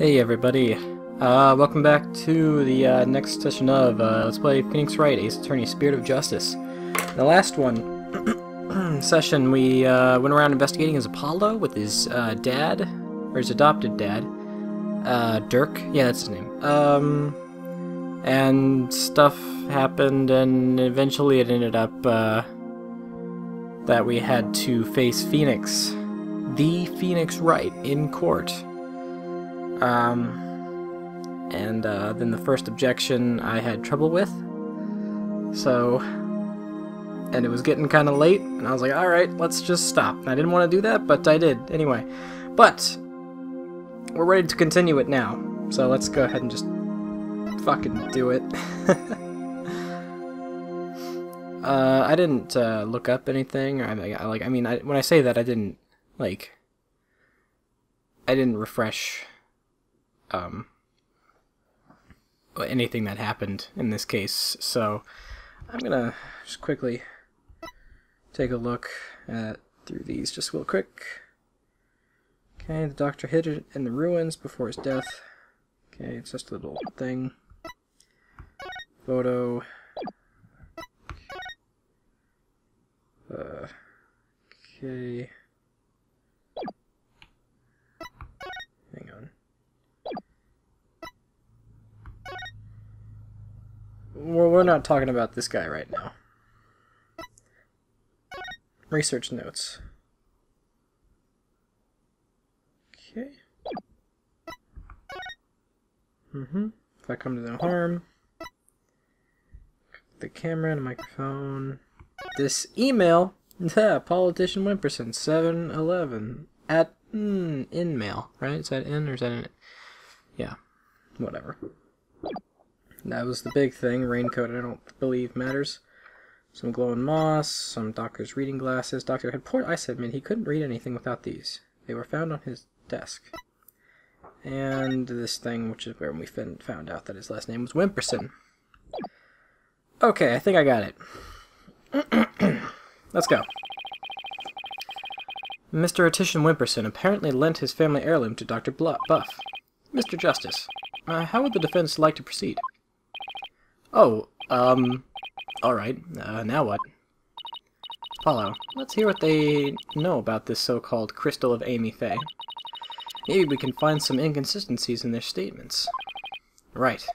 Hey everybody, welcome back to the next session of Let's Play Phoenix Wright, Ace Attorney Spirit of Justice. In the last session we went around investigating his Apollo with his dad, or his adopted dad, Dirk, yeah that's his name, and stuff happened and eventually it ended up that we had to face Phoenix, the Phoenix Wright, in court. Then the first objection I had trouble with, and it was getting kind of late, and I was like, alright, let's just stop. And I didn't want to do that, but I did, anyway. But, we're ready to continue it now, so let's go ahead and just fucking do it. I didn't, look up anything, or, when I say that, I didn't refresh anything that happened in this case, so I'm gonna just quickly take a look through these just real quick. Okay, the doctor hid it in the ruins before his death. Okay, it's just a little thing. Photo. Okay. Hang on. We're not talking about this guy right now. Research notes. Okay. If I come to no harm. The camera and a microphone. This email. Yeah, Politician Wimperson, 7-11. At in-mail, right? Is that in or is that in it? Yeah. Whatever. That was the big thing. Raincoat, I don't believe matters. Some glowing moss, some doctor's reading glasses. Doctor had poor eyesight, man. He couldn't read anything without these. They were found on his desk. And this thing, which is where we found out that his last name was Wimperson. Okay, I think I got it. Let's go. Mr. Attition Wimperson apparently lent his family heirloom to Dr. Buff. Mr. Justice, how would the defense like to proceed? Oh, alright, now what? Apollo, let's hear what they know about this so-called crystal of Amy Faye. Maybe we can find some inconsistencies in their statements. Right.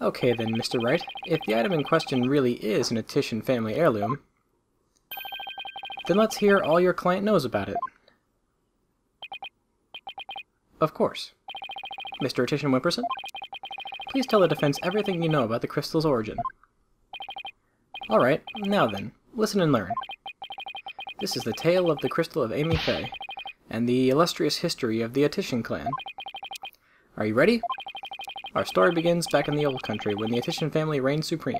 Okay then, Mr. Wright, if the item in question really is an Attition family heirloom, then let's hear all your client knows about it. Of course. Mr. Attition Wimperson? Please tell the defense everything you know about the crystal's origin. Alright, now then, listen and learn. This is the tale of the crystal of Amy Faye, and the illustrious history of the Attition clan. Are you ready? Our story begins back in the old country, when the Attition family reigned supreme.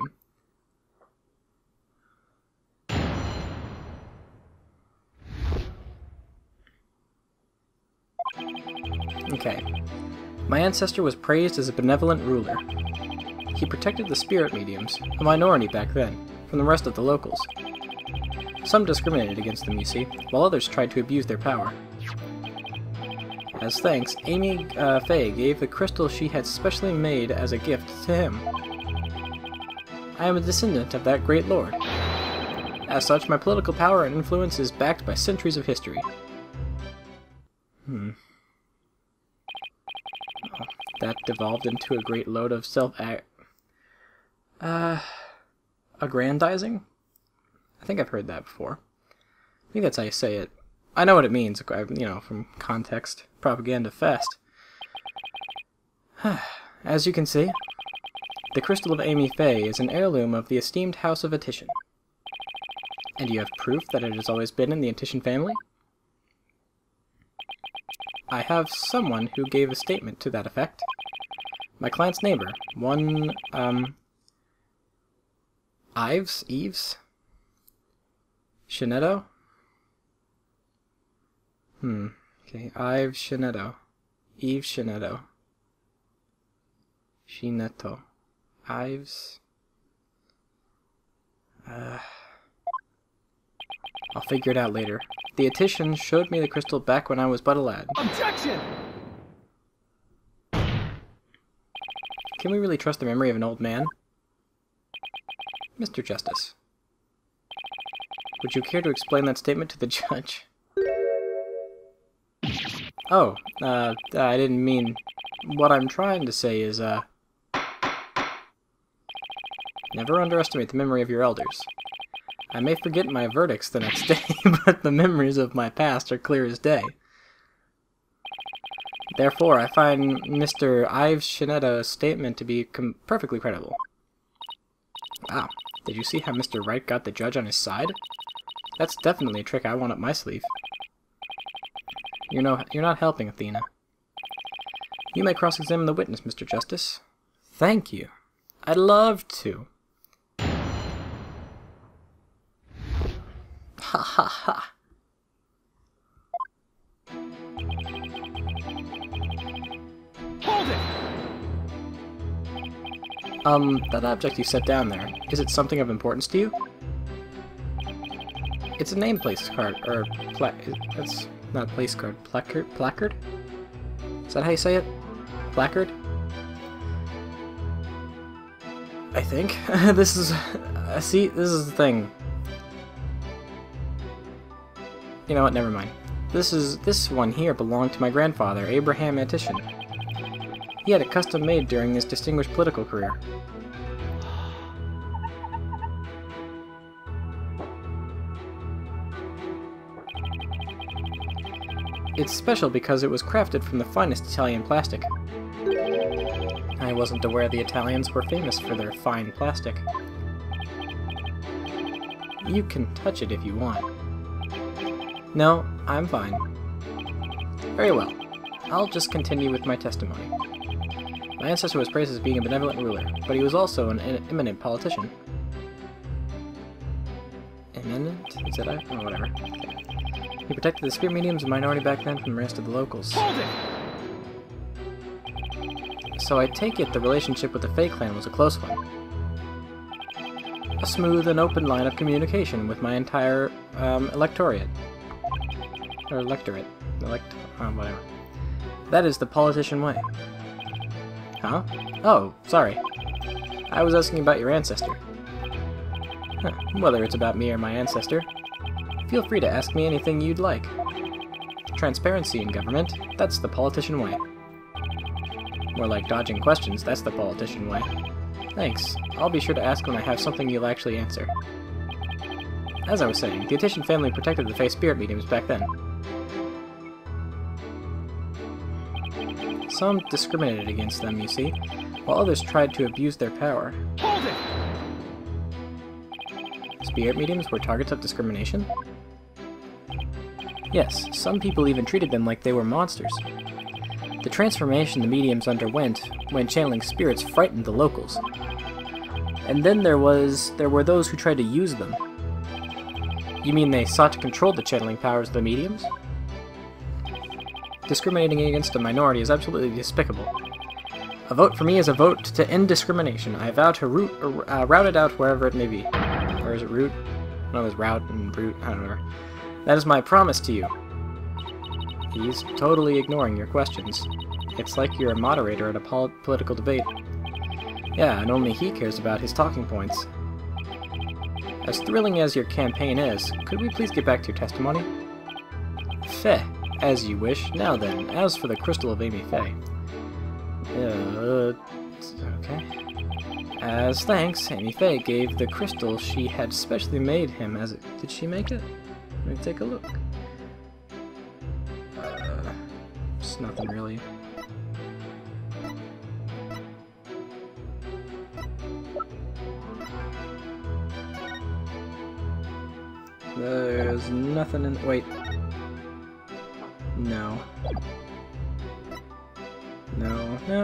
Okay. My ancestor was praised as a benevolent ruler. He protected the spirit mediums, a minority back then, from the rest of the locals. Some discriminated against them, you see, while others tried to abuse their power. As thanks, Amy Faye gave the crystal she had specially made as a gift to him. I am a descendant of that great lord. As such, my political power and influence is backed by centuries of history. That devolved into a great load of aggrandizing? I think I've heard that before. I think that's how you say it. I know what it means, you know, from context. Propaganda fest. As you can see, the crystal of Amy Faye is an heirloom of the esteemed House of Attition. And you have proof that it has always been in the Attition family? I have someone who gave a statement to that effect. My client's neighbor, one, Eves? Shinetto? Okay, Ives Shinetto. Eve Shinetto. Shinetto. Ives? I'll figure it out later. The Attitian showed me the crystal back when I was but a lad. Objection! can we really trust the memory of an old man? Mr. Justice, would you care to explain that statement to the judge? Oh, I didn't mean... What I'm trying to say is, never underestimate the memory of your elders. I may forget my verdicts the next day, but the memories of my past are clear as day. Therefore, I find Mr. Ives Shineda's statement to be perfectly credible. Wow, did you see how Mr. Wright got the judge on his side? That's definitely a trick I want up my sleeve. You're not helping, Athena. You may cross-examine the witness, Mr. Justice. Thank you. I'd love to. Ha ha ha. Hold it! That object you set down there, is it something of importance to you? It's a name place card, or that's not a place card. Placard? Is that how you say it? Placard? I think. This is... see, this is the thing. You know what, never mind. This one here belonged to my grandfather, Abraham Antishan. He had it custom made during his distinguished political career. It's special because it was crafted from the finest Italian plastic. I wasn't aware the Italians were famous for their fine plastic. You can touch it if you want. No, I'm fine. Very well. I'll just continue with my testimony. My ancestor was praised as being a benevolent ruler, but he was also an eminent politician. Eminent? Is that it? Oh, whatever. Okay. He protected the spirit mediums and minority back then from the rest of the locals. Hold it! So I take it the relationship with the Fae clan was a close one. A smooth and open line of communication with my entire electorate. Or electorate. Whatever. That is the politician way. Huh? Oh, sorry. I was asking about your ancestor. Huh. Whether it's about me or my ancestor, feel free to ask me anything you'd like. Transparency in government, that's the politician way. More like dodging questions, that's the politician way. Thanks. I'll be sure to ask when I have something you'll actually answer. As I was saying, the Attishan family protected the Fae spirit mediums back then. Some discriminated against them, you see, while others tried to abuse their power. Hold it! Spirit mediums were targets of discrimination? Yes, some people even treated them like they were monsters. The transformation the mediums underwent when channeling spirits frightened the locals. And then there were those who tried to use them. You mean they sought to control the channeling powers of the mediums? Discriminating against a minority is absolutely despicable. A vote for me is a vote to end discrimination. I vow to rout it out wherever it may be. Or is it root? No, it's route and root. I don't know. That is my promise to you. He's totally ignoring your questions. It's like you're a moderator at a political debate. Yeah, and only he cares about his talking points. As thrilling as your campaign is, could we please get back to your testimony? Feh. As you wish. Now then, as for the crystal of Amy Faye. Okay. As thanks, Amy Faye gave the crystal she had specially made him as a... Did she make it? Let me take a look. It's nothing really. There's nothing in... Wait. No. No, no.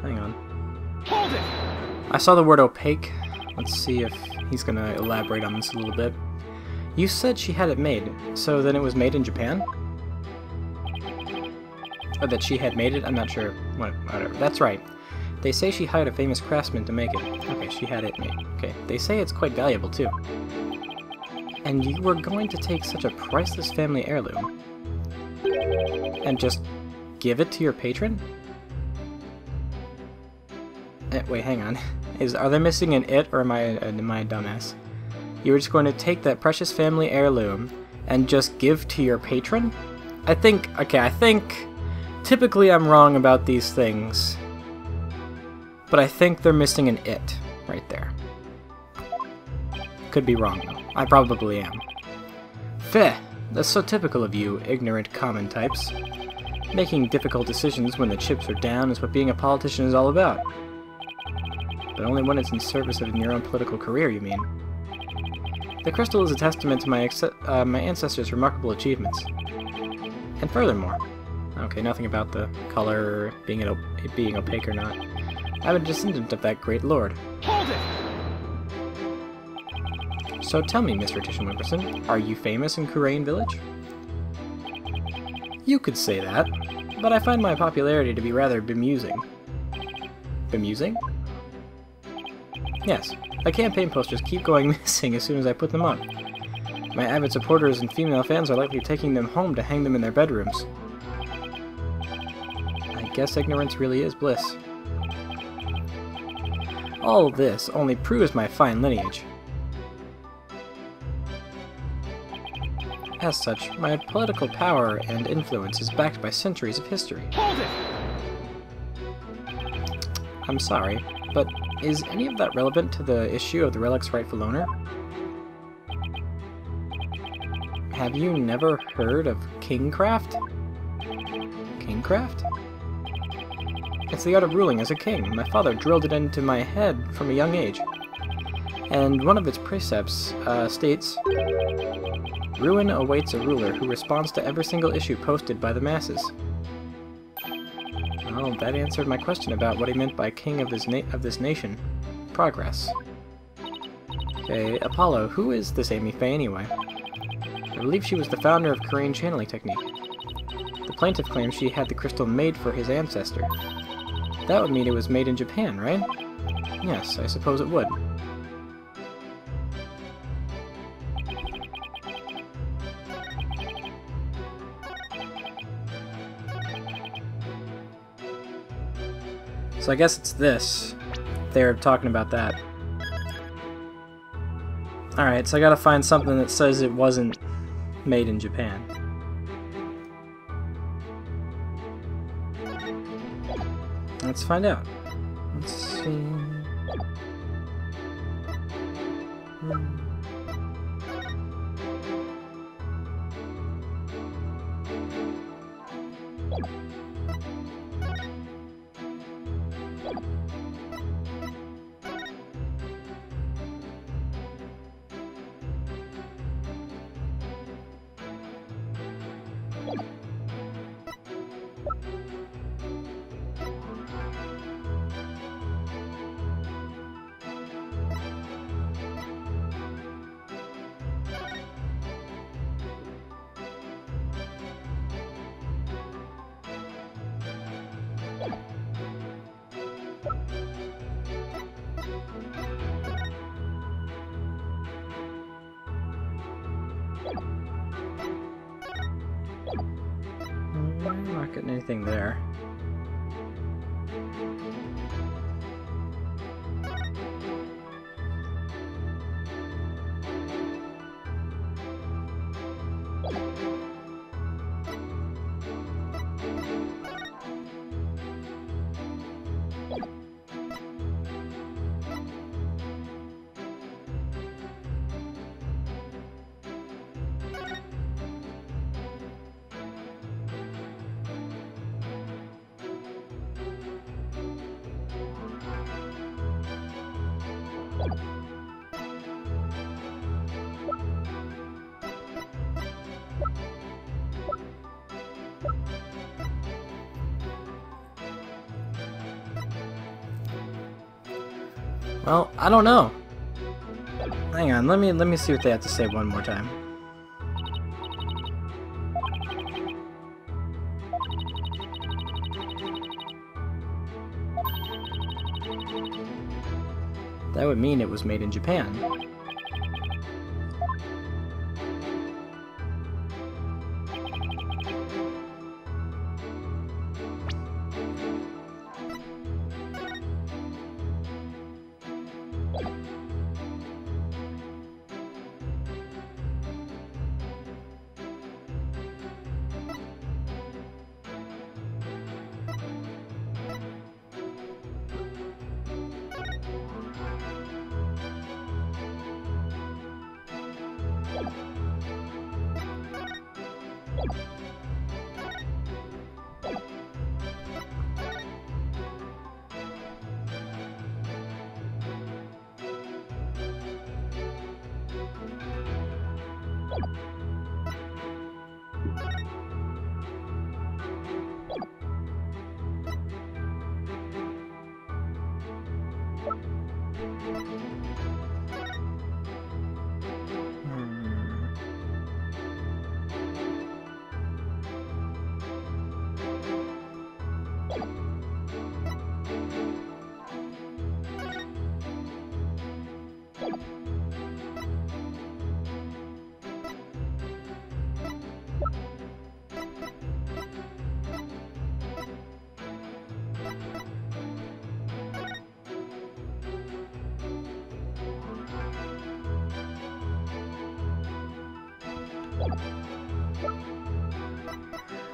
Hang on. Hold it! I saw the word opaque. Let's see if he's gonna elaborate on this a little bit. You said she had it made, so then it was made in Japan? Or that she had made it? I'm not sure. Whatever. That's right. They say she hired a famous craftsman to make it. Okay, she had it made. Okay, they say it's quite valuable, too. And you were going to take such a priceless family heirloom and just give it to your patron? Wait, hang on. Are they missing an it, or am I a dumbass? You were just going to take that precious family heirloom and just give to your patron? I think typically I'm wrong about these things, but I think they're missing an it right there. Could be wrong, though. I probably am. Feh! That's so typical of you, ignorant common types. Making difficult decisions when the chips are down is what being a politician is all about. But only when it's in service of your own political career, you mean. The crystal is a testament to my ancestors' remarkable achievements. And furthermore... Okay, nothing about the color, it being opaque or not. I'm a descendant of that great lord. Hold it! So tell me, Mr. Titian Wimperson, are you famous in Kurain Village? You could say that, but I find my popularity to be rather bemusing. Bemusing? Yes, my campaign posters keep going missing as soon as I put them up. My avid supporters and female fans are likely taking them home to hang them in their bedrooms. I guess ignorance really is bliss. All this only proves my fine lineage. As such, my political power and influence is backed by centuries of history. Hold it! I'm sorry, but is any of that relevant to the issue of the relic's rightful owner? Have you never heard of kingcraft? Kingcraft? It's the art of ruling as a king. My father drilled it into my head from a young age. And one of its precepts states, "Ruin awaits a ruler who responds to every single issue posted by the masses." Well, that answered my question about what he meant by king of this nation. Progress. Okay, Apollo, who is this Amy Faye anyway? I believe she was the founder of Korean channeling technique. The plaintiff claims she had the crystal made for his ancestor. That would mean it was made in Japan, right? Yes, I suppose it would. So I guess it's this. They're talking about that. Alright, so I gotta find something that says it wasn't made in Japan. Let's find out. Let's see... I'm not getting anything there. Well, I don't know. Hang on, let me see what they have to say one more time. That would mean it was made in Japan.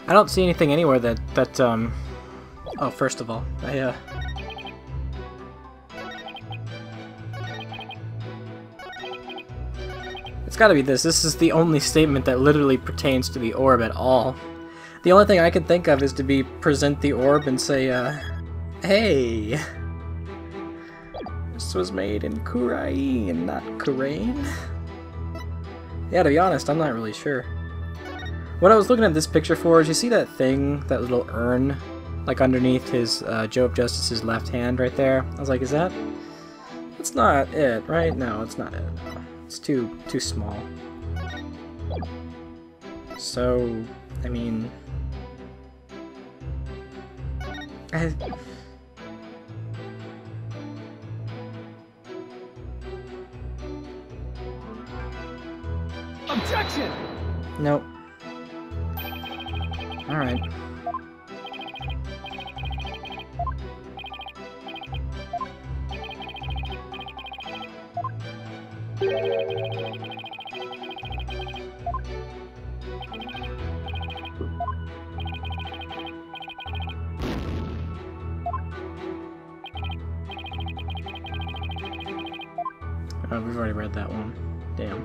I don't see anything anywhere that oh, first of all, it's gotta be this. This is the only statement that literally pertains to the orb at all. The only thing I can think of is to present the orb and say, hey, this was made in Kurai and not Kurain. Yeah, to be honest, I'm not really sure. What I was looking at this picture for is, you see that thing, that little urn, like underneath his Joe of Justice's left hand right there? I was like, is that? That's not it, right? No, it's not it. No. It's too small. So, I mean, Objection! Nope. Alright. Oh, we've already read that one. Damn.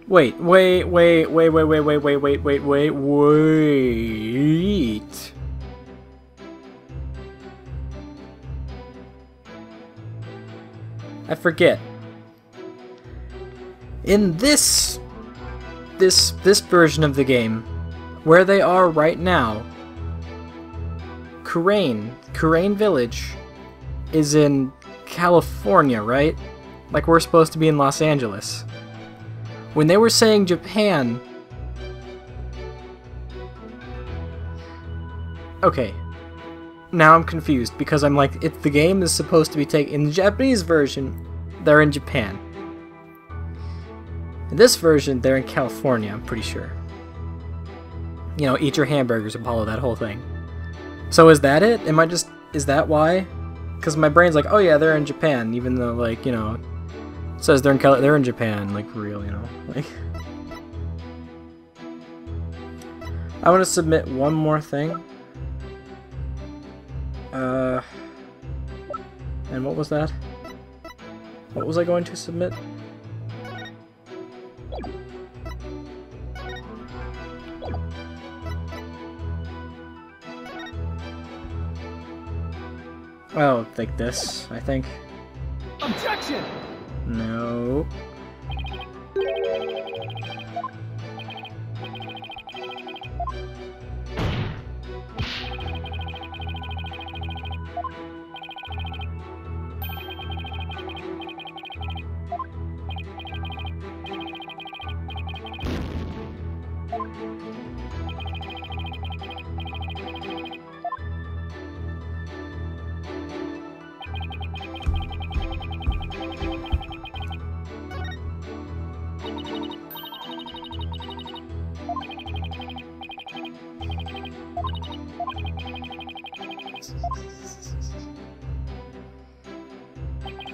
Wait. I forget. In this version of the game, where they are right now, Kurain Village is in California, right? Like we're supposed to be in Los Angeles. When they were saying Japan... Okay. Now I'm confused, because I'm like, if the game is supposed to be taken... In the Japanese version, they're in Japan. In this version, they're in California, I'm pretty sure. You know, eat your hamburgers, Apollo, that whole thing. So is that it? Am I just... Is that why? Because my brain's like, oh yeah, they're in Japan, even though, like, you know... It says they're in Japan, like, for real, you know, like... I want to submit one more thing. And what was that? What was I going to submit? Oh, like this, I think. Objection! No.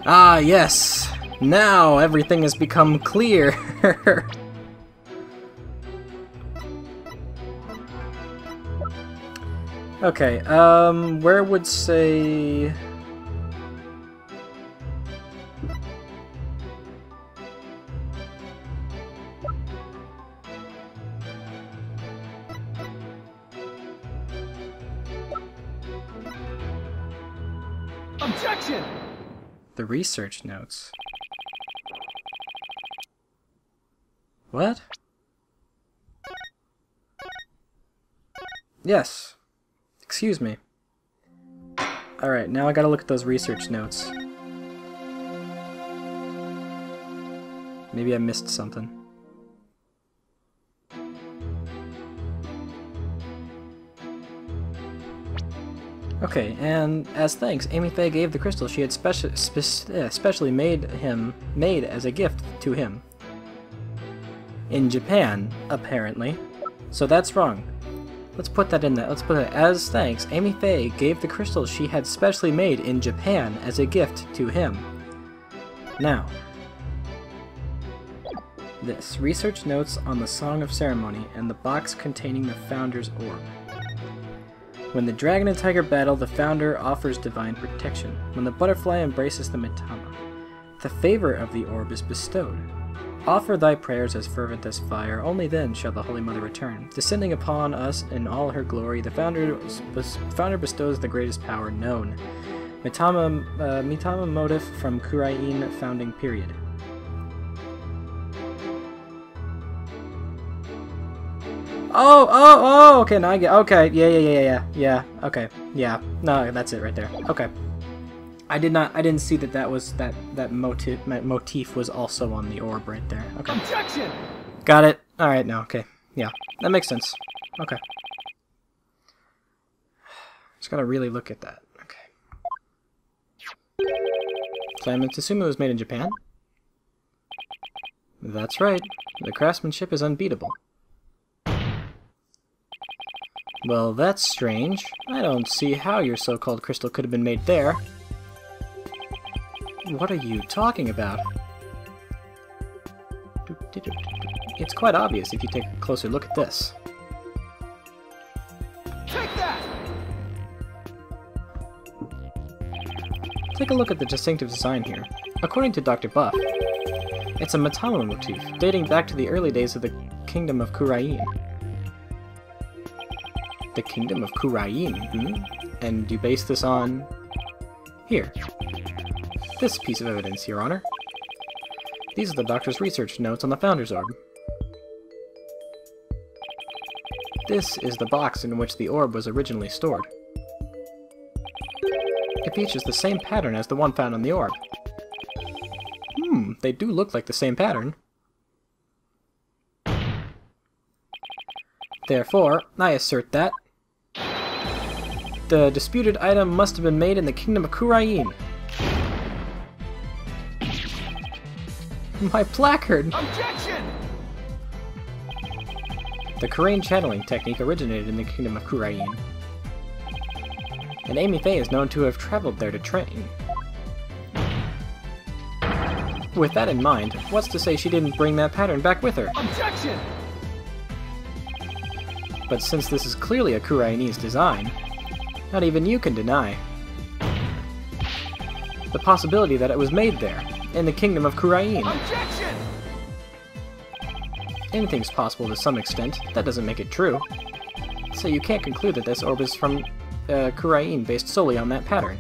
Ah, yes! Now everything has become clear! Okay, where would say... Objection! The research notes. What? Yes. Excuse me. Alright, now I gotta look at those research notes. Maybe I missed something. Okay, and as thanks, Amy Faye gave the crystal she had specially made as a gift to him. In Japan, apparently. So that's wrong. Let's put that in there. Let's put it as thanks, Amy Faye gave the crystal she had specially made in Japan as a gift to him. Now, this research notes on the Song of Ceremony and the box containing the Founder's Orb. When the dragon and tiger battle, the Founder offers divine protection. When the butterfly embraces the Mitama, the favor of the orb is bestowed. Offer thy prayers as fervent as fire, only then shall the Holy Mother return. Descending upon us in all her glory, the Founder bestows the greatest power known. Mitama motif from Kurain founding period. Oh, okay, now I get, okay, yeah, okay, yeah, no, that's it right there, okay. I didn't see that was, that motif was also on the orb right there, okay. Objection! Got it, alright, now, okay, yeah, that makes sense, okay. Just gotta really look at that, okay. So I'm to assume it was made in Japan? That's right, the craftsmanship is unbeatable. Well, that's strange. I don't see how your so-called crystal could have been made there. What are you talking about? It's quite obvious if you take a closer look at this. Take that! Take a look at the distinctive design here. According to Dr. Buff, it's a Mitama motif, dating back to the early days of the Kingdom of Kurain. The Kingdom of Kurain, And you base this on... Here. This piece of evidence, Your Honor. These are the doctor's research notes on the Founder's Orb. This is the box in which the orb was originally stored. It features the same pattern as the one found on the orb. They do look like the same pattern. Therefore, I assert that the disputed item must have been made in the Kingdom of Kurain. My placard! Objection! The Kurain channeling technique originated in the Kingdom of Kurain. And Amy Faye is known to have traveled there to train. With that in mind, what's to say she didn't bring that pattern back with her? Objection! But since this is clearly a Kurainese design, not even you can deny the possibility that it was made there, in the Kingdom of Kurain. Objection! Anything's possible to some extent, that doesn't make it true. So you can't conclude that this orb is from Kurain based solely on that pattern.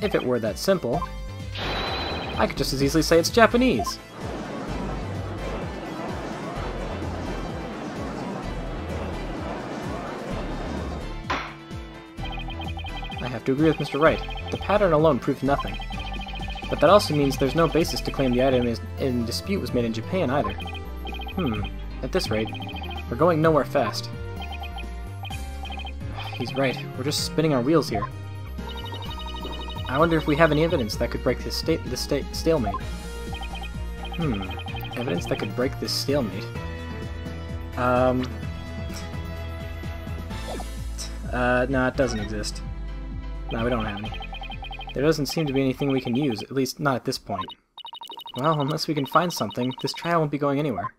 If it were that simple, I could just as easily say it's Japanese. I have to agree with Mr. Wright. The pattern alone proves nothing. But that also means there's no basis to claim the item in dispute was made in Japan either. At this rate, we're going nowhere fast. He's right. We're just spinning our wheels here. I wonder if we have any evidence that could break this stalemate. Evidence that could break this stalemate. No, it doesn't exist. No, we don't have any. There doesn't seem to be anything we can use, at least not at this point. Well, unless we can find something, this trial won't be going anywhere.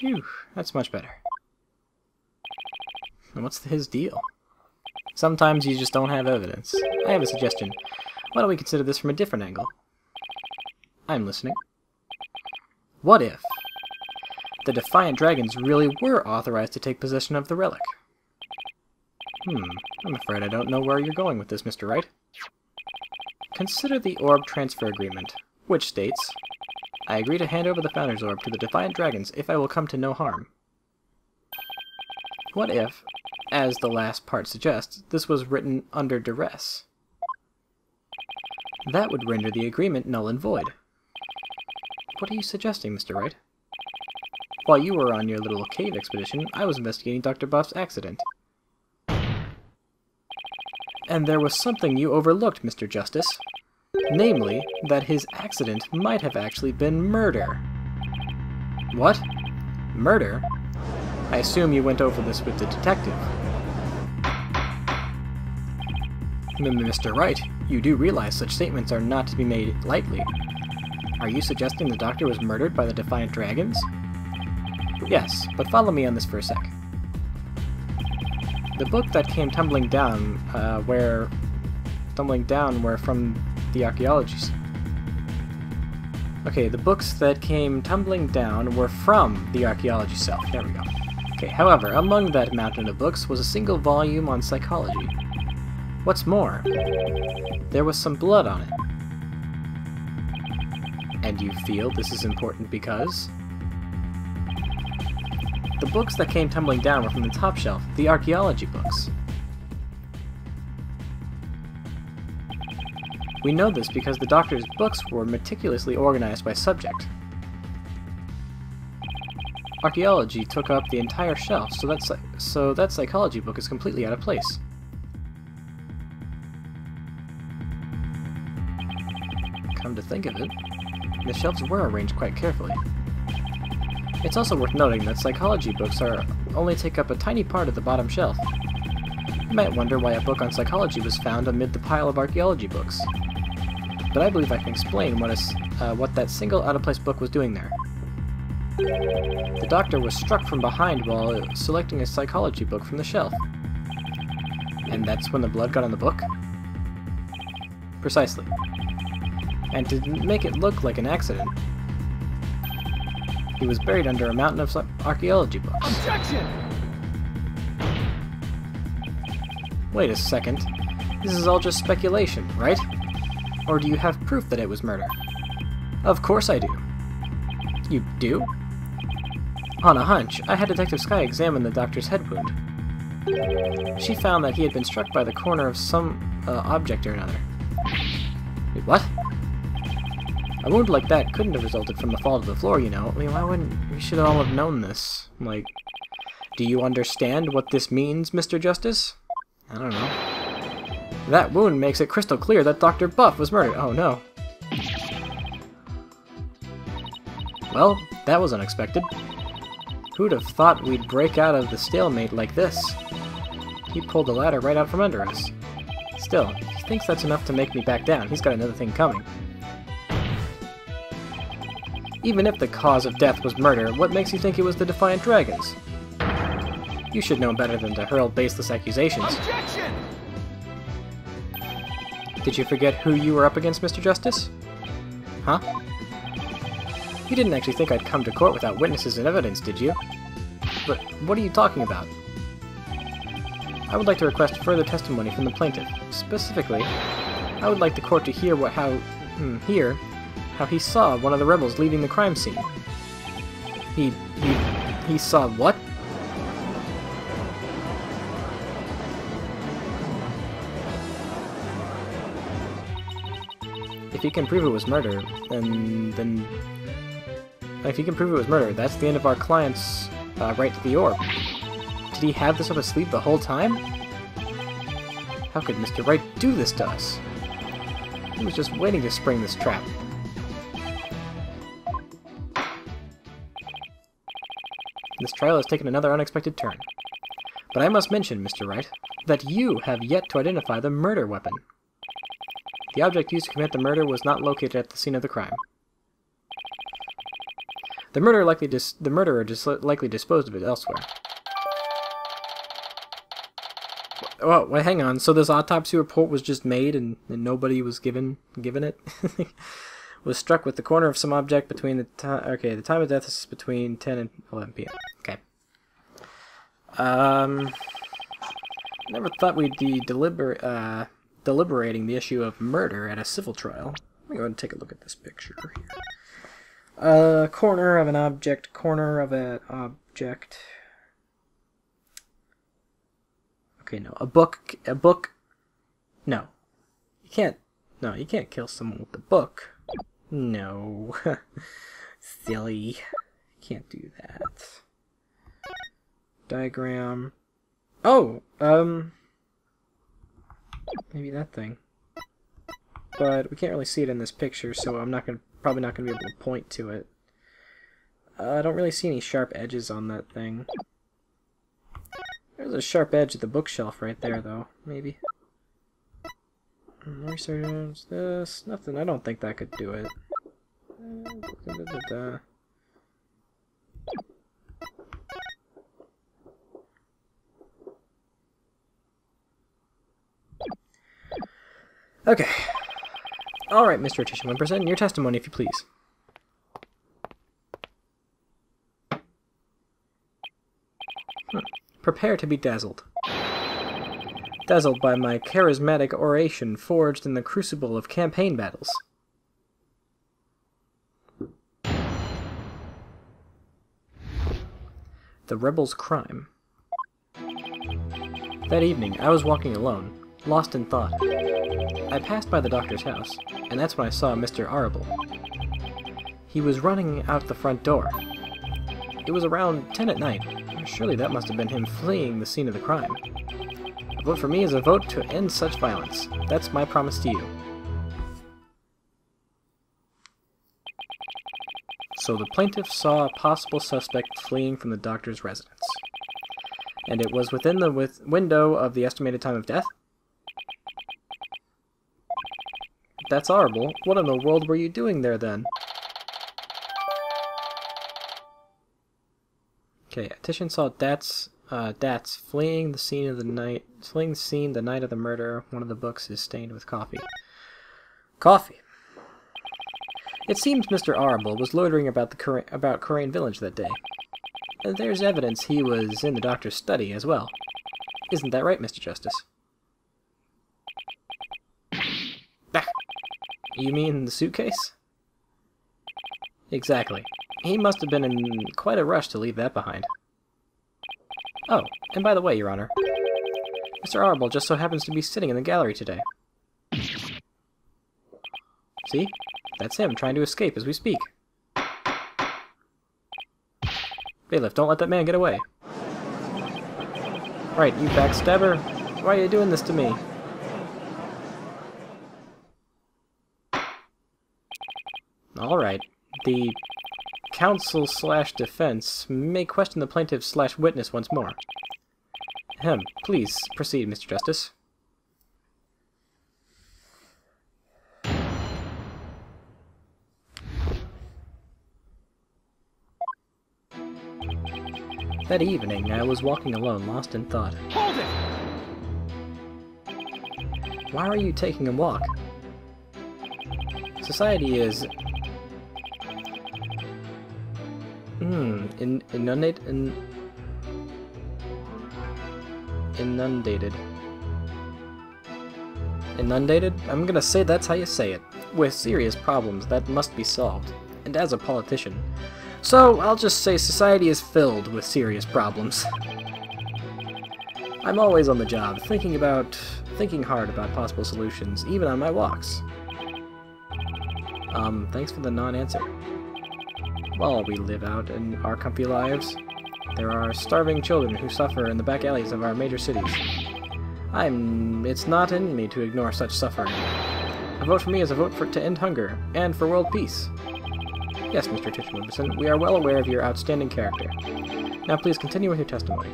Phew, that's much better. And what's his deal? Sometimes you just don't have evidence. I have a suggestion. Why don't we consider this from a different angle? I'm listening. What if the Defiant Dragons really were authorized to take possession of the relic? I'm afraid I don't know where you're going with this, Mr. Wright. Consider the orb transfer agreement, which states, I agree to hand over the Founder's Orb to the Defiant Dragons if I will come to no harm. What if, as the last part suggests, this was written under duress? That would render the agreement null and void. What are you suggesting, Mr. Wright? While you were on your little cave expedition, I was investigating Dr. Buff's accident. And there was something you overlooked, Mr. Justice. Namely, that his accident might have actually been murder. What? Murder? I assume you went over this with the detective. Mr. Wright, you do realize such statements are not to be made lightly. Are you suggesting the doctor was murdered by the Defiant Dragons? Yes, but follow me on this for a sec. The book that came tumbling down, were from the archaeologists. Okay, the books that came tumbling down were from the archaeology self. There we go. Okay, however, among that mountain of books was a single volume on psychology. What's more, there was some blood on it. And you feel this is important because? The books that came tumbling down were from the top shelf, the archaeology books. We know this because the doctor's books were meticulously organized by subject. Archaeology took up the entire shelf, so that psychology book is completely out of place. Come to think of it, the shelves were arranged quite carefully. It's also worth noting that psychology books only take up a tiny part of the bottom shelf. You might wonder why a book on psychology was found amid the pile of archaeology books. But I believe I can explain what that single out-of-place book was doing there. The doctor was struck from behind while selecting a psychology book from the shelf. And that's when the blood got on the book? Precisely. And to make it look like an accident, he was buried under a mountain of archaeology books. Objection! Wait a second. This is all just speculation, right? Or do you have proof that it was murder? Of course I do. You do? On a hunch, I had Detective Sky examine the doctor's head wound. She found that he had been struck by the corner of some object or another. Wait, what? A wound like that couldn't have resulted from the fall to the floor, you know. I mean, why wouldn't we should all have known this? Like, do you understand what this means, Mr. Justice? I don't know. That wound makes it crystal clear that Dr. Buff was murdered. Oh no. Well, that was unexpected. Who'd have thought we'd break out of the stalemate like this? He pulled the ladder right out from under us. Still, if he thinks that's enough to make me back down, he's got another thing coming. Even if the cause of death was murder, what makes you think it was the Defiant Dragons? You should know better than to hurl baseless accusations. Objection! Did you forget who you were up against, Mr. Justice? Huh? You didn't actually think I'd come to court without witnesses and evidence, did you? But what are you talking about? I would like to request further testimony from the plaintiff. Specifically, I would like the court to hear how he saw one of the rebels leaving the crime scene. He saw what? If he can prove it was murder, then if he can prove it was murder, that's the end of our client's right to the orb. Did he have this up his sleeve the whole time? How could Mr. Wright do this to us? He was just waiting to spring this trap. This trial has taken another unexpected turn. But I must mention, Mr. Wright, that you have yet to identify the murder weapon. The object used to commit the murder was not located at the scene of the crime. The murderer likely disposed of it elsewhere. Oh, wait, hang on. So this autopsy report was just made and nobody was given it? Was struck with the corner of some object between the time... Okay, the time of death is between 10 and 11 p.m. Okay. Never thought we'd be deliberating the issue of murder at a civil trial. Let me go ahead and take a look at this picture here. Corner of an object, corner of an object. Okay, no, a book, no. You can't kill someone with the book. No. Silly. Can't do that. Diagram. Oh, maybe that thing. But we can't really see it in this picture, so I'm probably not gonna be able to point to it. I don't really see any sharp edges on that thing. There's a sharp edge at the bookshelf right there, though. Maybe. Research this. Nothing. I don't think that could do it. Okay. Alright, Mr. Attention 1%, your testimony, if you please. Prepare to be dazzled. Dazzled by my charismatic oration forged in the crucible of campaign battles. The rebel's crime. That evening, I was walking alone, lost in thought. I passed by the doctor's house, and that's when I saw Mr. Arable. He was running out the front door. It was around 10 at night. Surely that must have been him fleeing the scene of the crime. A vote for me is a vote to end such violence. That's my promise to you. So the plaintiff saw a possible suspect fleeing from the doctor's residence. And it was within the window of the estimated time of death? That's horrible. What in the world were you doing there then? Okay, Titian saw Dats fleeing the scene the night of the murder. One of the books is stained with coffee. Coffee. It seems Mr. Arable was loitering about Corain Village that day. And there's evidence he was in the doctor's study as well. Isn't that right, Mr. Justice? Ah. You mean the suitcase? Exactly. He must have been in quite a rush to leave that behind. Oh, and by the way, Your Honor, Mr. Arable just so happens to be sitting in the gallery today. See? That's him, trying to escape as we speak. Bailiff, don't let that man get away. Right, you backstabber. Why are you doing this to me? Alright. The counsel/defense may question the plaintiff/witness once more. Ahem. Please proceed, Mr. Justice. That evening, I was walking alone, lost in thought. Hold it! Why are you taking a walk? Society is... inundated. Inundated? I'm gonna say that's how you say it. With serious problems that must be solved. And as a politician. So, I'll just say society is filled with serious problems. I'm always on the job, thinking hard about possible solutions, even on my walks. Thanks for the non-answer. While we live out in our comfy lives, there are starving children who suffer in the back alleys of our major cities. It's not in me to ignore such suffering. A vote for me is a vote to end hunger, and for world peace. Yes, Mr. Titchenwimberson, we are well aware of your outstanding character. Now please continue with your testimony.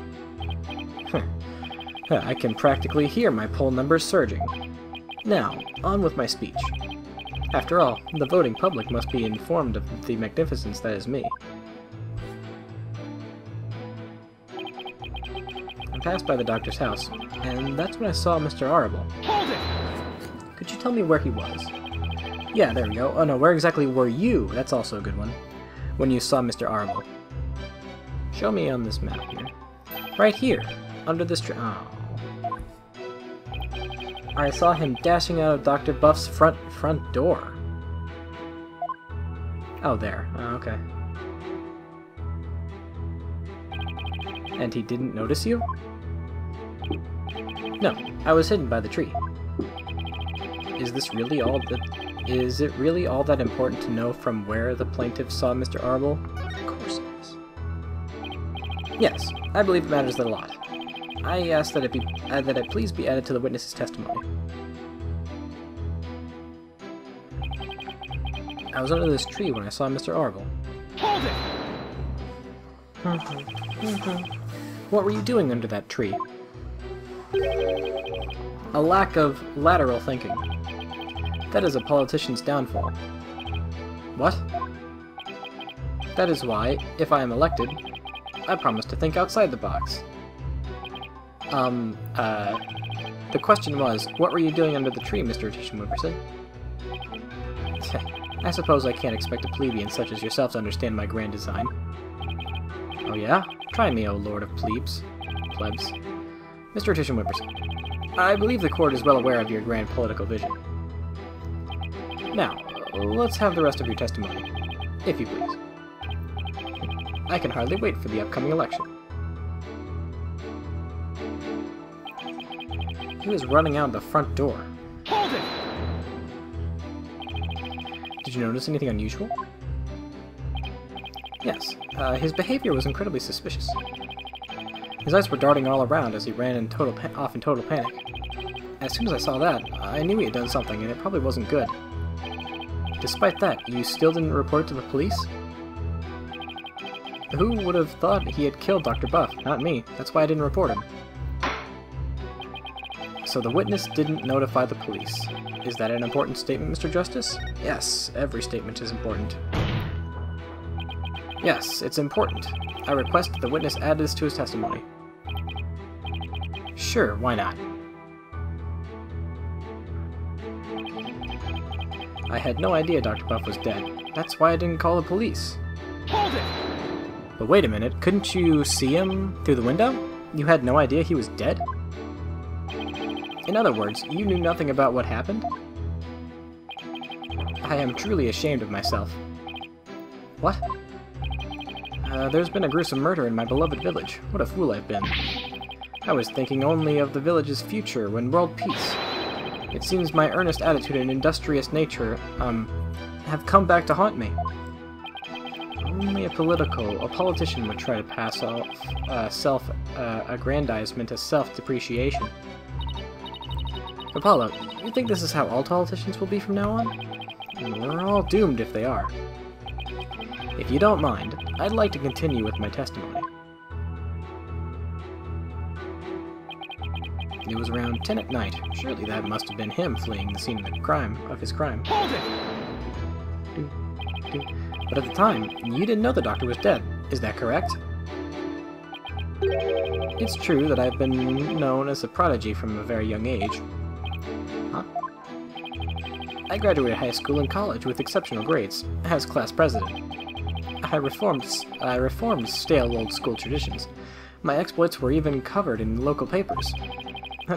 I can practically hear my poll numbers surging. Now, on with my speech. After all, the voting public must be informed of the magnificence that is me. I passed by the doctor's house, and that's when I saw Mr. Arable. Hold it! Could you tell me where he was? Yeah, there we go. Oh no, where exactly were you? That's also a good one. When you saw Mr. Arable. Show me on this map here. Right here, under this tree. Oh. I saw him dashing out of Dr. Buff's front door. Oh, there. Oh, okay. And he didn't notice you? No, I was hidden by the tree. Is it really all that important to know from where the plaintiff saw Mr. Arble? Of course it is. Yes, I believe it matters a lot. I ask that it please be added to the witness's testimony. I was under this tree when I saw Mr. Arble. Hold it! What were you doing under that tree? A lack of lateral thinking. That is a politician's downfall. What? That is why, if I am elected, I promise to think outside the box. The question was, what were you doing under the tree, Mr. Titchenwimberson? I suppose I can't expect a plebeian such as yourself to understand my grand design. Oh yeah? Try me, O Lord of Plebs. Mr. Titchenwimberson, I believe the court is well aware of your grand political vision. Now, let's have the rest of your testimony, if you please. I can hardly wait for the upcoming election. He was running out the front door. Hold it! Did you notice anything unusual? Yes, his behavior was incredibly suspicious. His eyes were darting all around as he ran off in total panic. As soon as I saw that, I knew he had done something, and it probably wasn't good. Despite that, you still didn't report it to the police? Who would have thought he had killed Dr. Buff? Not me. That's why I didn't report him. So the witness didn't notify the police. Is that an important statement, Mr. Justice? Yes, every statement is important. Yes, it's important. I request that the witness add this to his testimony. Sure, why not? I had no idea Dr. Buff was dead. That's why I didn't call the police. Hold it! But wait a minute, couldn't you see him through the window? You had no idea he was dead? In other words, you knew nothing about what happened? I am truly ashamed of myself. What? There's been a gruesome murder in my beloved village. What a fool I've been. I was thinking only of the village's future when world peace. It seems my earnest attitude and industrious nature, have come back to haunt me. Only a politician would try to pass off self-aggrandizement as self-depreciation. Apollo, you think this is how all politicians will be from now on? We're all doomed if they are. If you don't mind, I'd like to continue with my testimony. It was around 10 at night. Surely that must have been him fleeing the scene of his crime. Hold it! But at the time, you didn't know the doctor was dead. Is that correct? It's true that I've been known as a prodigy from a very young age. Huh? I graduated high school and college with exceptional grades, as class president. I reformed stale old school traditions. My exploits were even covered in local papers.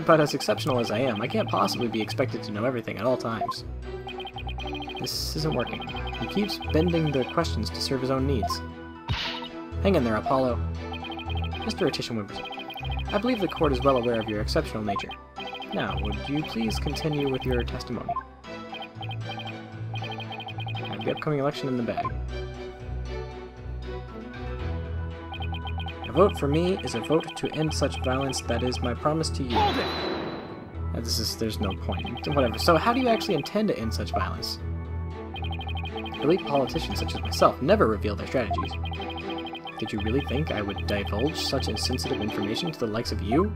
But as exceptional as I am, I can't possibly be expected to know everything at all times. This isn't working. He keeps bending the questions to serve his own needs. Hang in there, Apollo. Mr. Titchenwimberson, I believe the court is well aware of your exceptional nature. Now, would you please continue with your testimony? I have the upcoming election in the bag. A vote for me is a vote to end such violence. That is my promise to you. There's no point. Whatever. So how do you actually intend to end such violence? Elite politicians such as myself never reveal their strategies. Did you really think I would divulge such insensitive information to the likes of you?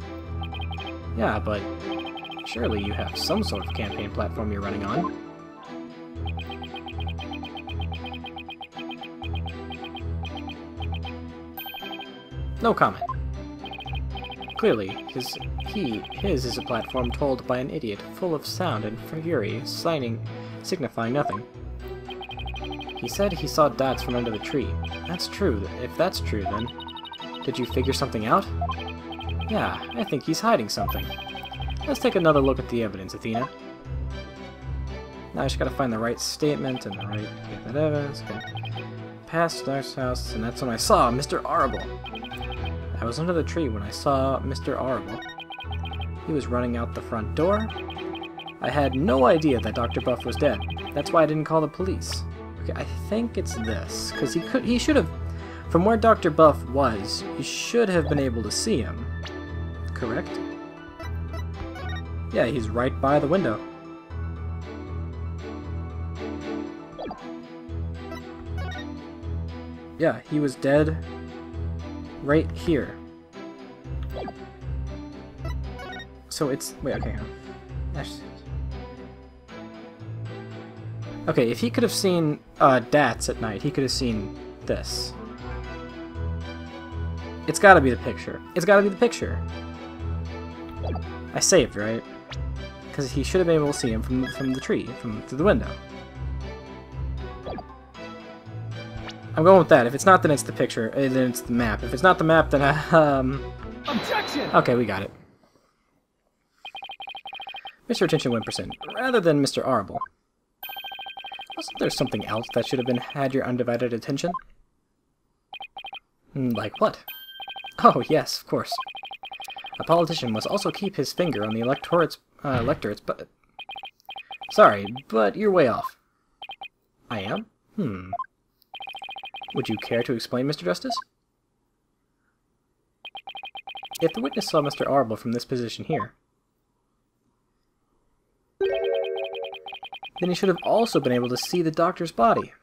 Yeah, but surely you have some sort of campaign platform you're running on. No comment. Clearly, his is a platform told by an idiot, full of sound and fury, signifying nothing. He said he saw dots from under the tree. That's true. If that's true, then... Did you figure something out? Yeah, I think he's hiding something. Let's take another look at the evidence, Athena. Now I just gotta find the right statement and the right... get that evidence. Okay. Past Dark's house, and that's when I saw Mr. Arable. I was under the tree when I saw Mr. Arable. He was running out the front door. I had no idea that Dr. Buff was dead. That's why I didn't call the police. Okay, I think it's this, because he should have, from where Dr. Buff was, he should have been able to see him. Correct? Yeah, he's right by the window. Yeah, he was dead right here. So it's... wait, okay. Okay, if he could have seen Dats at night, he could have seen this. It's gotta be the picture. It's gotta be the picture. I saved, right? Because he should have been able to see him from the tree, through the window. I'm going with that. If it's not, then it's the picture. Then it's the map. If it's not the map, then Objection! Okay, we got it. Mr. Attention Wimperson, rather than Mr. Arable. Wasn't there something else that should have had your undivided attention? Like what? Oh, yes, of course. A politician must also keep his finger on the electorate's but... Sorry, but you're way off. I am? Would you care to explain, Mr. Justice? If the witness saw Mr. Arable from this position here, then he should have also been able to see the doctor's body.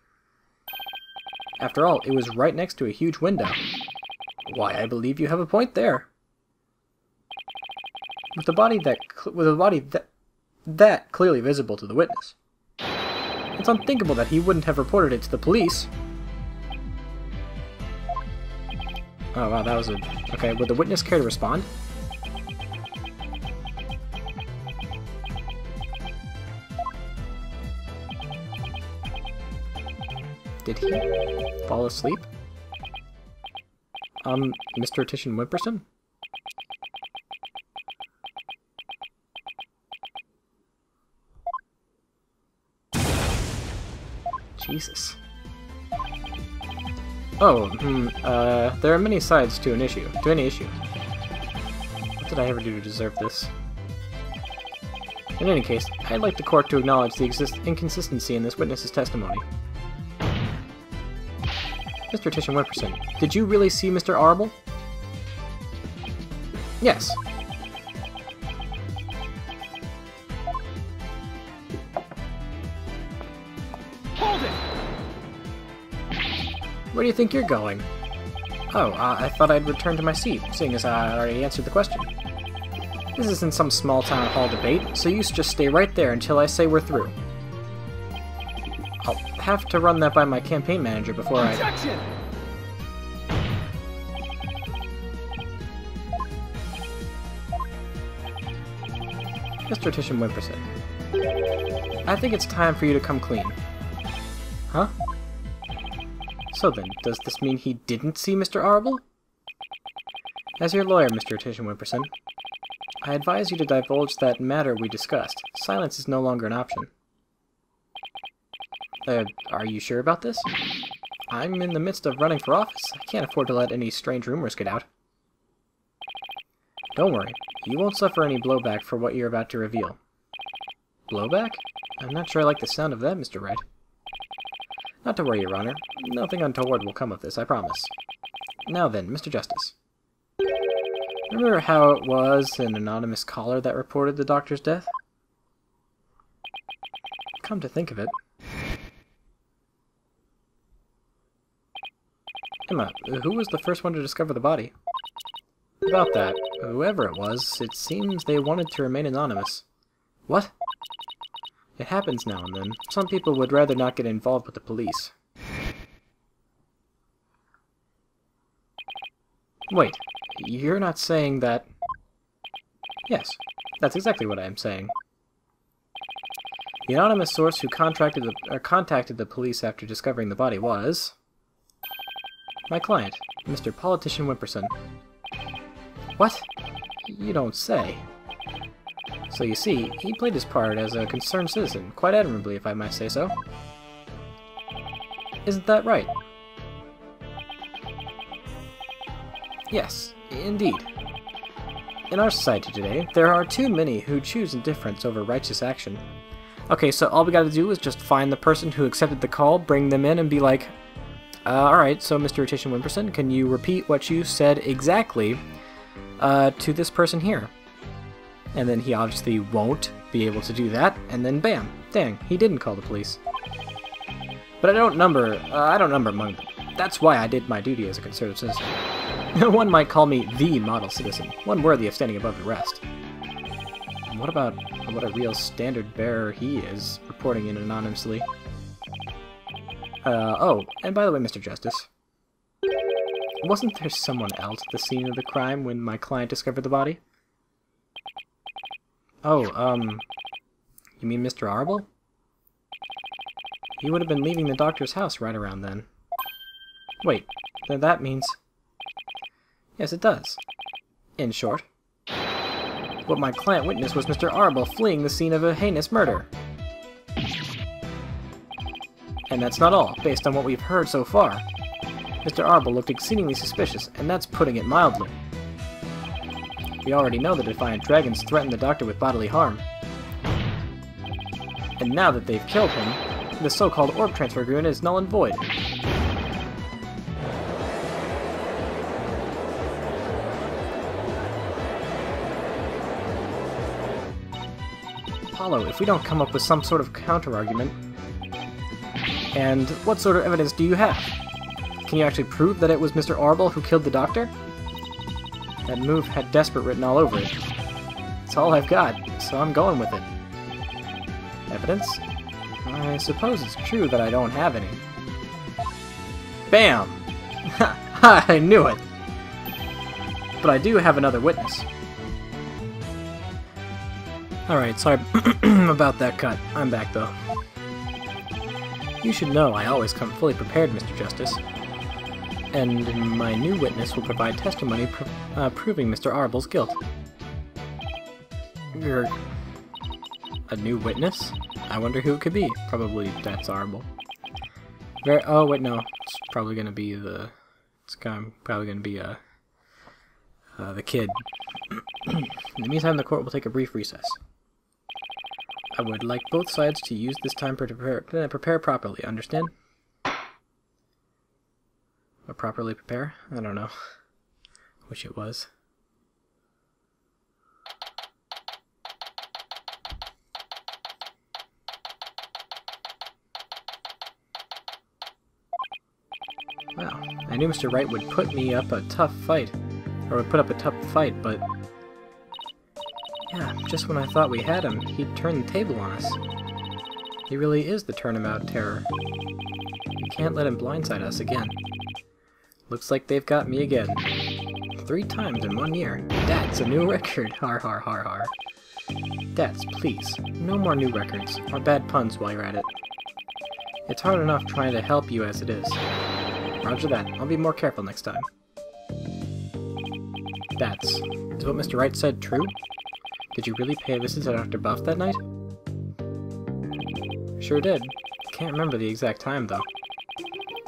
After all, it was right next to a huge window. Why, I believe you have a point there. With the body that clearly visible to the witness, it's unthinkable that he wouldn't have reported it to the police. Oh wow, that was a... okay, would the witness care to respond? Did he fall asleep? Mr. Attention Wimperson? Jesus. Oh, there are many sides to any issue. What did I ever do to deserve this? In any case, I'd like the court to acknowledge the inconsistency in this witness's testimony. Mr. Attention Wimperson, did you really see Mr. Arable? Yes. Hold it! Where do you think you're going? Oh, I thought I'd return to my seat, seeing as I already answered the question. This isn't some small town hall debate, so you just stay right there until I say we're through. I'll have to run that by my campaign manager before Objection! Mr. Attention Wimperson, I think it's time for you to come clean. Huh? So then, does this mean he didn't see Mr. Arable? As your lawyer, Mr. Attention Wimperson, I advise you to divulge that matter we discussed. Silence is no longer an option. Are you sure about this? I'm in the midst of running for office. I can't afford to let any strange rumors get out. Don't worry. You won't suffer any blowback for what you're about to reveal. Blowback? I'm not sure I like the sound of that, Mr. Wright. Not to worry, Your Honor. Nothing untoward will come of this, I promise. Now then, Mr. Justice. Remember how it was an anonymous caller that reported the doctor's death? Come to think of it, Emma, who was the first one to discover the body? About that, whoever it was, it seems they wanted to remain anonymous. What? It happens now and then. Some people would rather not get involved with the police. Wait, you're not saying that... Yes, that's exactly what I am saying. The anonymous source who contacted the police after discovering the body was... my client, Mr. Politician Wimperson. What? You don't say. So you see, he played his part as a concerned citizen, quite admirably if I might say so. Isn't that right? Yes, indeed. In our society today, there are too many who choose indifference over righteous action. Okay, so all we gotta do is just find the person who accepted the call, bring them in, and be like, alright, so Mr. Rotation Wimperson, can you repeat what you said exactly to this person here? And then he obviously won't be able to do that, and then bam, dang, he didn't call the police. But I don't number among them. That's why I did my duty as a conservative citizen. One might call me the model citizen, one worthy of standing above the rest. And what about what a real standard bearer he is, reporting in anonymously? Oh, and by the way, Mr. Justice, wasn't there someone else at the scene of the crime when my client discovered the body? Oh, you mean Mr. Arble? He would have been leaving the doctor's house right around then. Wait, then that means... Yes, it does. In short, what my client witnessed was Mr. Arble fleeing the scene of a heinous murder. And that's not all, based on what we've heard so far. Mr. Arble looked exceedingly suspicious, and that's putting it mildly. We already know the Defiant Dragons threatened the Doctor with bodily harm. And now that they've killed him, the so-called orb transfer agreement is null and void. Apollo, if we don't come up with some sort of counter-argument... And what sort of evidence do you have? Can you actually prove that it was Mr. Arble who killed the Doctor? That move had desperate written all over it. It's all I've got, so I'm going with it. Evidence? I suppose it's true that I don't have any. Bam! Ha! I knew it! But I do have another witness. Alright, sorry about that cut. I'm back, though. You should know I always come fully prepared, Mr. Justice. And my new witness will provide testimony proving Mr. Arble's guilt. You're... a new witness? I wonder who it could be. Probably that's Arble. Oh, wait, no. It's probably gonna be the... It's probably gonna be, the kid. In the meantime, the court will take a brief recess. I would like both sides to use this time to prepare properly, understand? Or properly prepare? I don't know. Wish it was. Well, I knew Mr. Wright would put up a tough fight, but... Yeah, just when I thought we had him, he'd turn the table on us. He really is the turnabout terror. We can't let him blindside us again. Looks like they've got me again. 3 times in 1 year. That's a new record. Har har har har. Dads, please, no more new records, or bad puns while you're at it. It's hard enough trying to help you as it is. Roger that. I'll be more careful next time. Is what Mr. Wright said true? Did you really pay a visit to Dr. Buff that night? Sure did. Can't remember the exact time, though.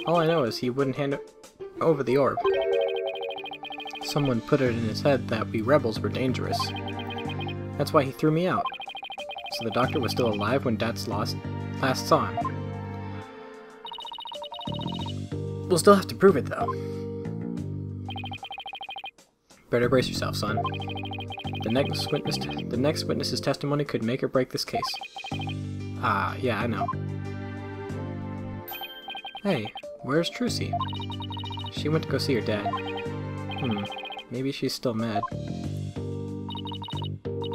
All I know is he wouldn't hand over the orb. Someone put it in his head that we rebels were dangerous. That's why he threw me out. So the Doctor was still alive when Dats last saw him. We'll still have to prove it, though. Better brace yourself, son. The next witness's testimony could make or break this case. Ah, yeah, I know. Hey, where's Trucy? She went to go see her dad. Maybe she's still mad.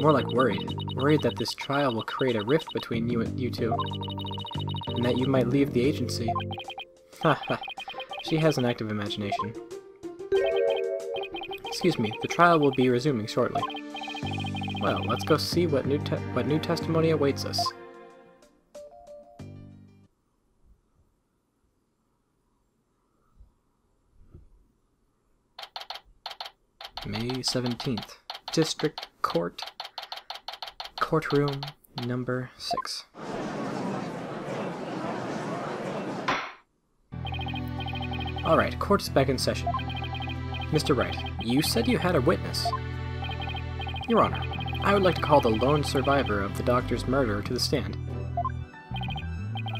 More like worried. Worried that this trial will create a rift between you two. And that you might leave the agency. Haha. She has an active imagination. Excuse me, the trial will be resuming shortly. Well, let's go see what new testimony awaits us. May 17th. District Court. Courtroom number 6. Alright, court is back in session. Mr. Wright, you said you had a witness. Your Honor, I would like to call the lone survivor of the doctor's murder to the stand.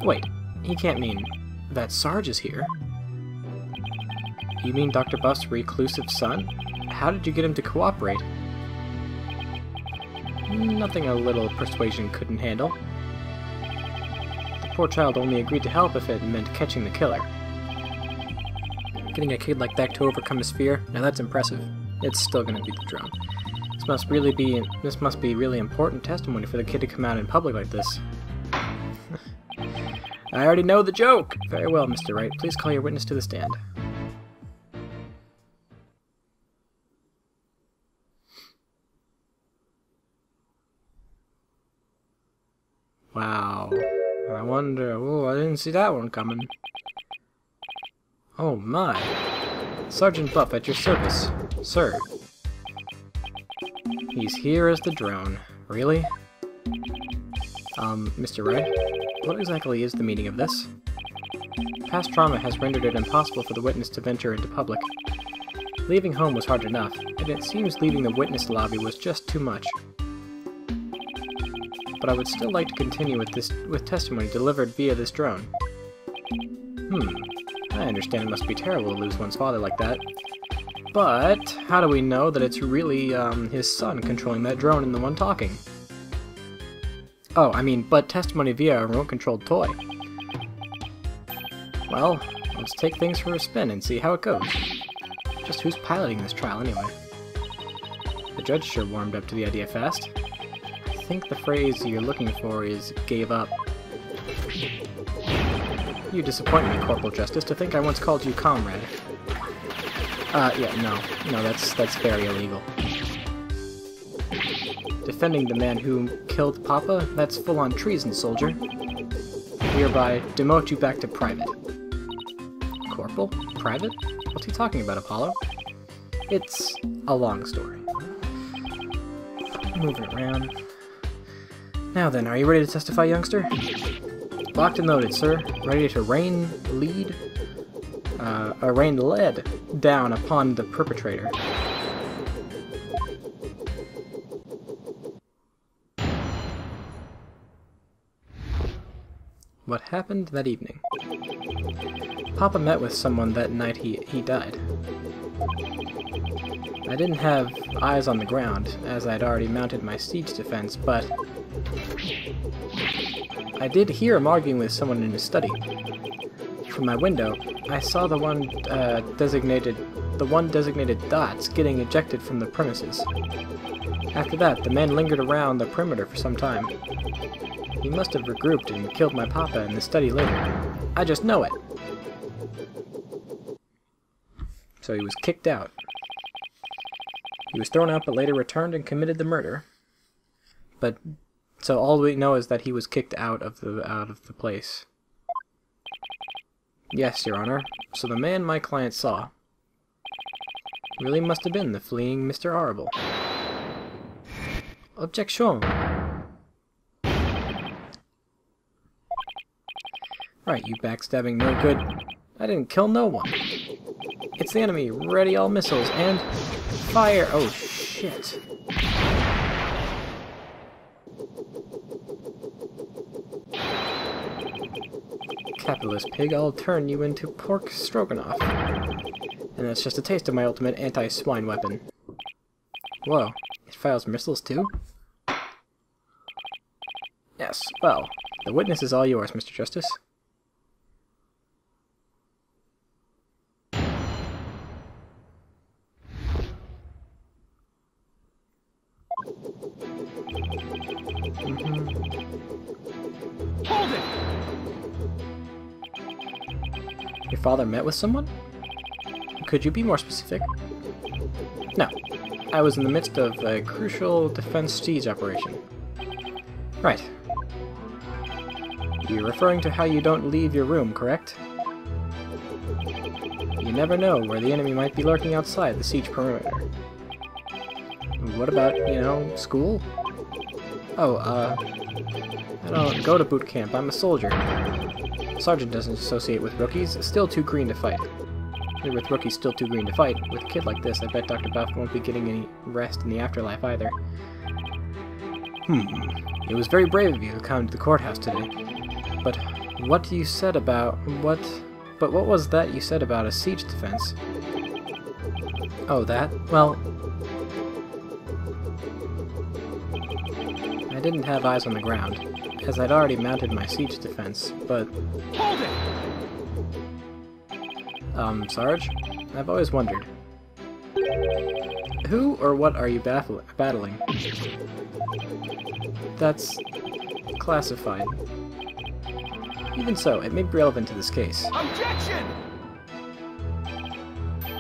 Wait, he can't mean that Sarge is here. You mean Dr. Buff's reclusive son? How did you get him to cooperate? Nothing a little persuasion couldn't handle. The poor child only agreed to help if it meant catching the killer. Getting a kid like that to overcome his fear, now that's impressive. It's still gonna be the drone. This must be really important testimony for the kid to come out in public like this. I already know the joke! Very well, Mr. Wright. Please call your witness to the stand. Wow. I wonder... Oh, I didn't see that one coming. Oh my. Sergeant Buff at your service, sir. He's here as the drone. Really? Mr. Wright, what exactly is the meaning of this? Past trauma has rendered it impossible for the witness to venture into public. Leaving home was hard enough, and it seems leaving the witness lobby was just too much. But I would still like to continue with testimony delivered via this drone. I understand it must be terrible to lose one's father like that. But how do we know that it's really his son controlling that drone and the one talking? Oh, I mean, but testimony via a remote-controlled toy. Well, let's take things for a spin and see how it goes. Just who's piloting this trial anyway? The judge sure warmed up to the idea fast. I think the phrase you're looking for is gave up. You disappoint me, Corporal Justice, to think I once called you comrade. Yeah, no, that's very illegal. Defending the man who killed Papa? That's full-on treason, soldier. Hereby, demote you back to private. Corporal? Private? What's he talking about, Apollo? It's a long story. Moving around. Now then, are you ready to testify, youngster? Locked and loaded, sir. Ready to rain lead down upon the perpetrator. What happened that evening? Papa met with someone that night he died. I didn't have eyes on the ground, as I'd already mounted my siege defense, but I did hear him arguing with someone in his study. From my window, I saw the one designated Dots getting ejected from the premises. After that, the man lingered around the perimeter for some time. He must have regrouped and killed my papa in the study later. I just know it. So he was kicked out. He was thrown out but later returned and committed the murder. But so all we know is that he was kicked out of the place. Yes, Your Honor. So the man my client saw really must have been the fleeing Mr. Horrible. Objection! Right, you backstabbing no good. I didn't kill no one. It's the enemy. Ready all missiles and fire! Oh shit. Capitalist pig, I'll turn you into pork stroganoff. And that's just a taste of my ultimate anti-swine weapon. Whoa, it fires missiles too? Yes, well, the witness is all yours, Mr. Justice. Hold it! Your father met with someone? Could you be more specific? No. I was in the midst of a crucial defense siege operation. Right. You're referring to how you don't leave your room, correct? You never know where the enemy might be lurking outside the siege perimeter. What about, school? Oh, I don't go to boot camp. I'm a soldier. Sergeant doesn't associate with rookies. Still too green to fight. With rookies still too green to fight. With a kid like this, I bet Dr. Buff won't be getting any rest in the afterlife either. It was very brave of you to come to the courthouse today. But what you said about... What was that you said about a siege defense? Oh, that? Well... I didn't have eyes on the ground, as I'd already mounted my siege defense, but... Hold it! Sarge? I've always wondered. Who or what are you battling? That's... classified. Even so, it may be relevant to this case. Objection!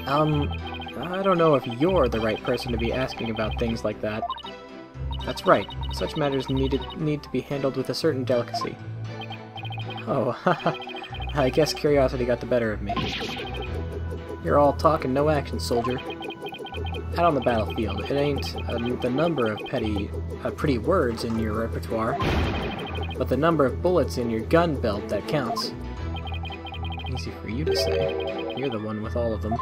I don't know if you're the right person to be asking about things like that. That's right. Such matters need to be handled with a certain delicacy. Oh, haha. I guess curiosity got the better of me. You're all talk and no action, soldier. Out on the battlefield, it ain't the number of pretty words in your repertoire, but the number of bullets in your gun belt that counts. Easy for you to say. You're the one with all of them.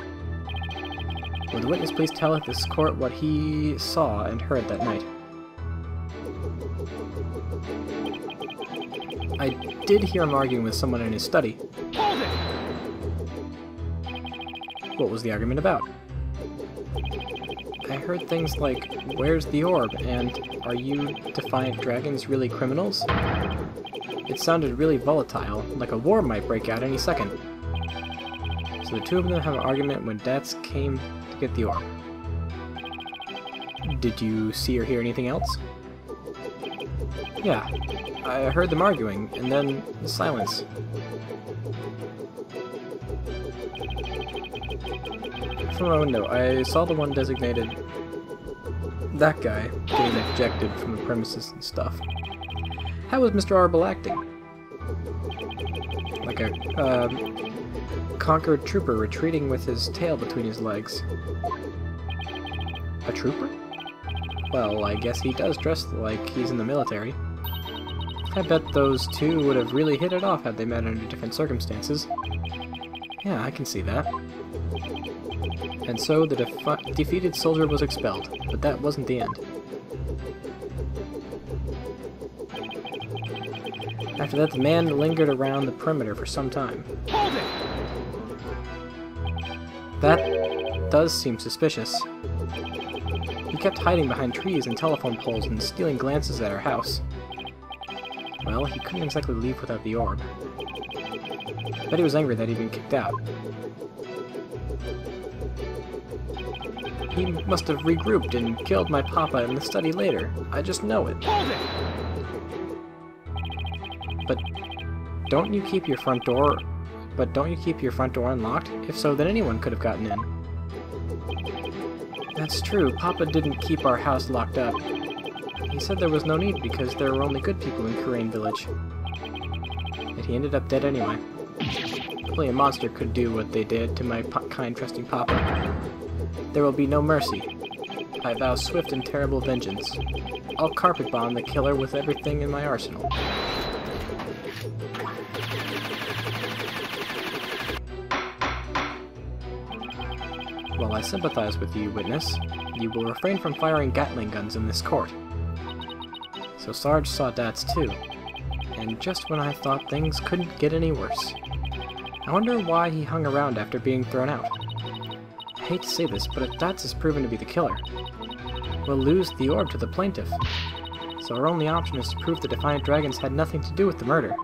Will the witness please tell this court what he saw and heard that night? I did hear him arguing with someone in his study. Hold it! What was the argument about? I heard things like, "Where's the orb?" and "Are you defiant dragons really criminals?" It sounded really volatile, like a war might break out any second. So the two of them have an argument when Dats came to get the orb. Did you see or hear anything else? Yeah, I heard them arguing, and then silence. From my window, I saw the one designated that guy getting ejected from the premises and stuff. How was Mr. Arbel acting? Like a conquered trooper retreating with his tail between his legs. A trooper? Well, I guess he does dress like he's in the military. I bet those two would have really hit it off had they met under different circumstances. Yeah, I can see that. And so the defeated soldier was expelled, but that wasn't the end. After that, the man lingered around the perimeter for some time. Hold it! That does seem suspicious. He kept hiding behind trees and telephone poles and stealing glances at our house. Well, he couldn't exactly leave without the orb. I bet he was angry that he'd been kicked out. He must have regrouped and killed my papa in the study later. I just know it. Hold it! But don't you keep your front door unlocked? If so, then anyone could have gotten in. That's true. Papa didn't keep our house locked up. He said there was no need because there were only good people in Kurain Village. Yet he ended up dead anyway. Only a monster could do what they did to my kind, trusting papa. There will be no mercy. I vow swift and terrible vengeance. I'll carpet bomb the killer with everything in my arsenal. While I sympathize with you, witness, you will refrain from firing Gatling guns in this court. So Sarge saw Dats too, and just when I thought things couldn't get any worse. I wonder why he hung around after being thrown out. I hate to say this, but if Dats is proven to be the killer, we'll lose the orb to the plaintiff. So our only option is to prove the Defiant Dragons had nothing to do with the murder.